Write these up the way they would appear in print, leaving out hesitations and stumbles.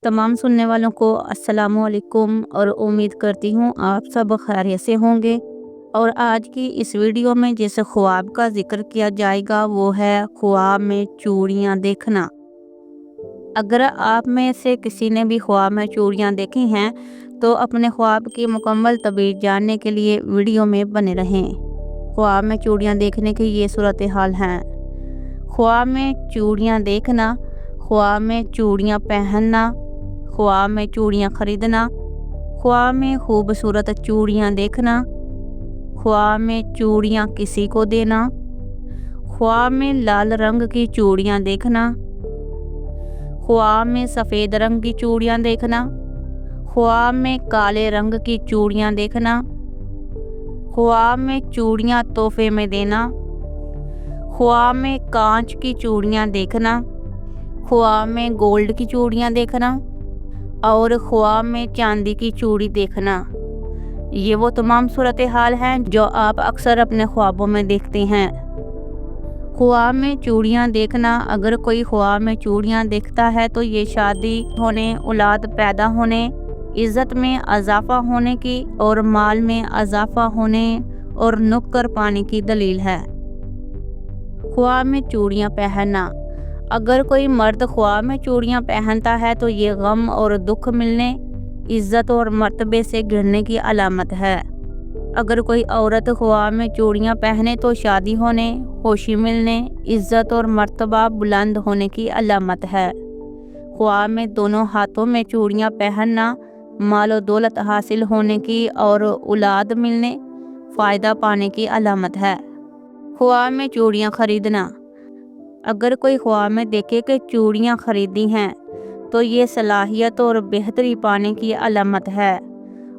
तमाम सुनने वालों को अस्सलामु अलैकुम और उम्मीद करती हूँ आप सब खैरियत से होंगे। और आज की इस वीडियो में जिस ख्वाब का जिक्र किया जाएगा वो है ख्वाब में चूड़ियाँ देखना। अगर आप में से किसी ने भी ख्वाब में चूड़ियाँ देखी हैं तो अपने ख्वाब की मुकम्मल तबीर जानने के लिए वीडियो में बने रहें। ख्वाब में चूड़ियाँ देखने की ये सूरत हाल हैं। ख्वाब में चूड़ियाँ देखना, ख्वाब में चूड़ियाँ पहनना, ख्वाब में चूड़ियाँ खरीदना, ख्वाब में खूबसूरत चूड़ियाँ देखना, ख्वाब में चूड़ियाँ किसी को देना, ख्वाब में लाल रंग की चूड़ियाँ देखना, ख्वाब में सफ़ेद रंग की चूड़ियाँ देखना, ख्वाब में काले रंग की चूड़ियाँ देखना, ख्वाब में चूड़ियाँ तोहफे में देना, ख्वाब में कांच की चूड़ियाँ देखना, ख्वाब में गोल्ड की चूड़ियाँ देखना और ख्वाब में चांदी की चूड़ी देखना। ये वो तमाम सूरत हाल हैं जो आप अक्सर अपने ख्वाबों में देखते हैं। ख्वाब में चूड़ियाँ देखना, अगर कोई ख्वाब में चूड़ियाँ देखता है तो ये शादी होने, औलाद पैदा होने, इज़्ज़त में इजाफ़ा होने की और माल में इजाफ़ा होने और नुक्कर पाने की दलील है। ख्वाब में चूड़ियाँ पहनना, अगर कोई मर्द ख्वाब में चूड़ियाँ पहनता है तो ये गम और दुख मिलने, इज़्ज़त और मर्तबे से गिरने की अलामत है। अगर कोई औरत ख्वाब में चूड़ियाँ पहने तो शादी होने, खुशी मिलने, इज़्ज़त और मर्तबा बुलंद होने की अलामत है। ख्वाब में दोनों हाथों में चूड़ियाँ पहनना माल और दौलत हासिल होने की और औलाद मिलने, फ़ायदा पाने की अलामत है। ख्वाब में चूड़ियाँ खरीदना, अगर कोई ख्वाब में देखे कि चूड़ियाँ खरीदी हैं तो ये सलाहियत और बेहतरी पाने की अलामत है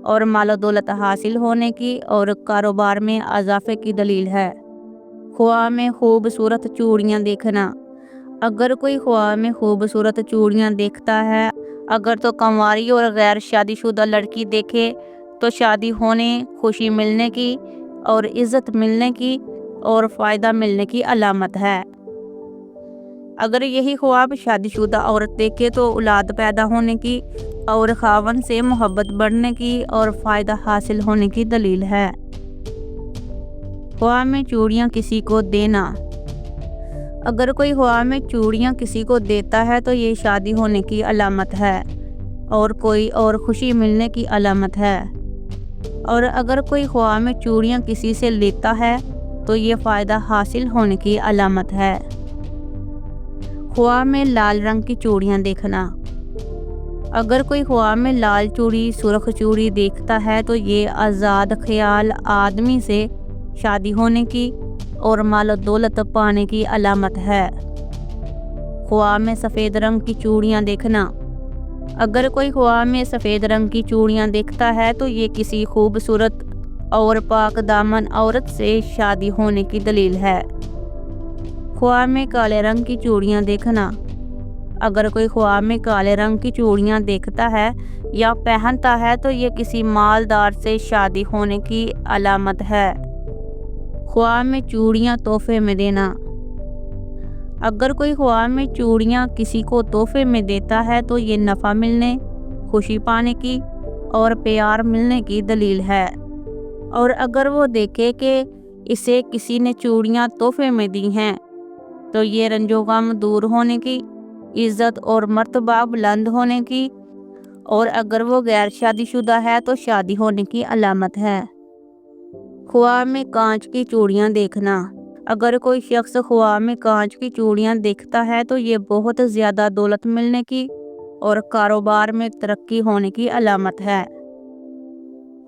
और माल दौलत हासिल होने की और कारोबार में इजाफे की दलील है। ख्वाब में खूबसूरत चूड़ियाँ देखना, अगर कोई ख्वाब में खूबसूरत चूड़ियाँ देखता है, अगर तो कंवारी और गैर शादीशुदा लड़की देखे तो शादी होने, खुशी मिलने की और इज़्ज़त मिलने की और फ़ायदा मिलने की अलामत है। अगर यही ख्वाब शादीशुदा औरत देखे तो औलाद पैदा होने की और खावन से मोहब्बत बढ़ने की और फ़ायदा हासिल होने की दलील है। ख्वाब में चूड़ियाँ किसी को देना, अगर कोई ख्वाब में चूड़ियाँ किसी को देता है तो ये शादी होने की अलामत है और कोई और खुशी मिलने की अलामत है। और अगर कोई ख्वाब में चूड़ियाँ किसी से लेता है तो ये फ़ायदा हासिल होने की अलामत है। ख्वाब में लाल रंग की चूड़ियाँ देखना, अगर कोई ख्वाब में लाल चूड़ी, सुर्ख चूड़ी देखता है तो ये आज़ाद ख्याल आदमी से शादी होने की और माल दौलत पाने की अलामत है। ख्वाब में सफ़ेद रंग की चूड़ियाँ देखना, अगर कोई ख्वाब में सफ़ेद रंग की चूड़ियाँ देखता है तो ये किसी खूबसूरत और पाक दामन औरत से शादी होने की दलील है। ख्वाब में काले रंग की चूड़ियाँ देखना, अगर कोई ख्वाब में काले रंग की चूड़ियाँ देखता है या पहनता है तो ये किसी मालदार से शादी होने की अलामत है। ख्वाब में चूड़ियाँ तोहफे में देना, अगर कोई ख्वाब में चूड़ियाँ किसी को तोहफे में देता है तो ये नफ़ा मिलने, खुशी पाने की और प्यार मिलने की दलील है। और अगर वो देखे कि इसे किसी ने चूड़ियाँ तोहफे में दी हैं तो ये रंजो गम दूर होने की, इज़्ज़त और मर्तबा बुलंद होने की, और अगर वो गैर शादीशुदा है तो शादी होने की अलामत है। ख्वाब में कांच की चूड़ियाँ देखना, अगर कोई शख्स ख्वाब में कांच की चूड़ियाँ देखता है तो ये बहुत ज़्यादा दौलत मिलने की और कारोबार में तरक्की होने की अलामत है।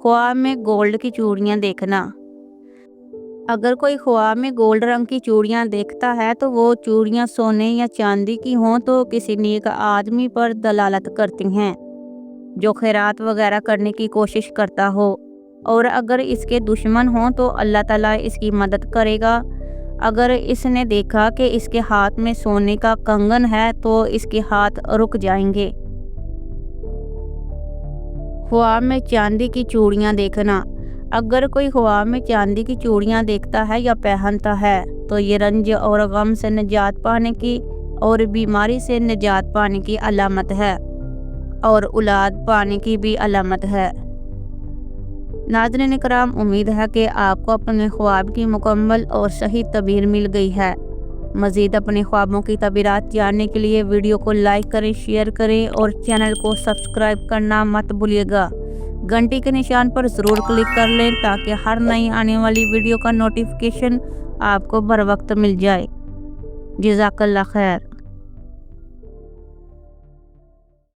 ख्वाब में गोल्ड की चूड़ियाँ देखना, अगर कोई ख्वाब में गोल्ड रंग की चूड़ियाँ देखता है तो वो चूड़ियाँ सोने या चांदी की हों तो किसी नेक आदमी पर दलालत करती हैं जो खैरात वगैरह करने की कोशिश करता हो, और अगर इसके दुश्मन हों तो अल्लाह ताला इसकी मदद करेगा। अगर इसने देखा कि इसके हाथ में सोने का कंगन है तो इसके हाथ रुक जाएंगे। ख्वाब में चांदी की चूड़ियाँ देखना, अगर कोई ख्वाब में चांदी की चूड़ियाँ देखता है या पहनता है तो ये रंज और गम से निजात पाने की और बीमारी से निजात पाने की अलामत है। اور اولاد پانے کی بھی علامت ہے۔ ناظرین کرام، امید ہے کہ آپ کو اپنے خواب کی مکمل اور صحیح تعبیر مل گئی ہے۔ مزید اپنے خوابوں کی تعبیرات جاننے کے لیے ویڈیو کو لائک کریں، شیئر کریں اور چینل کو سبسکرائب کرنا مت بھولیے گا۔ گھنٹی کے نشان پر ضرور کلک کر لیں تاکہ ہر نئی آنے والی ویڈیو کا نوٹیفیکیشن آپ کو بر وقت مل جائے۔ جزاک اللہ خیر۔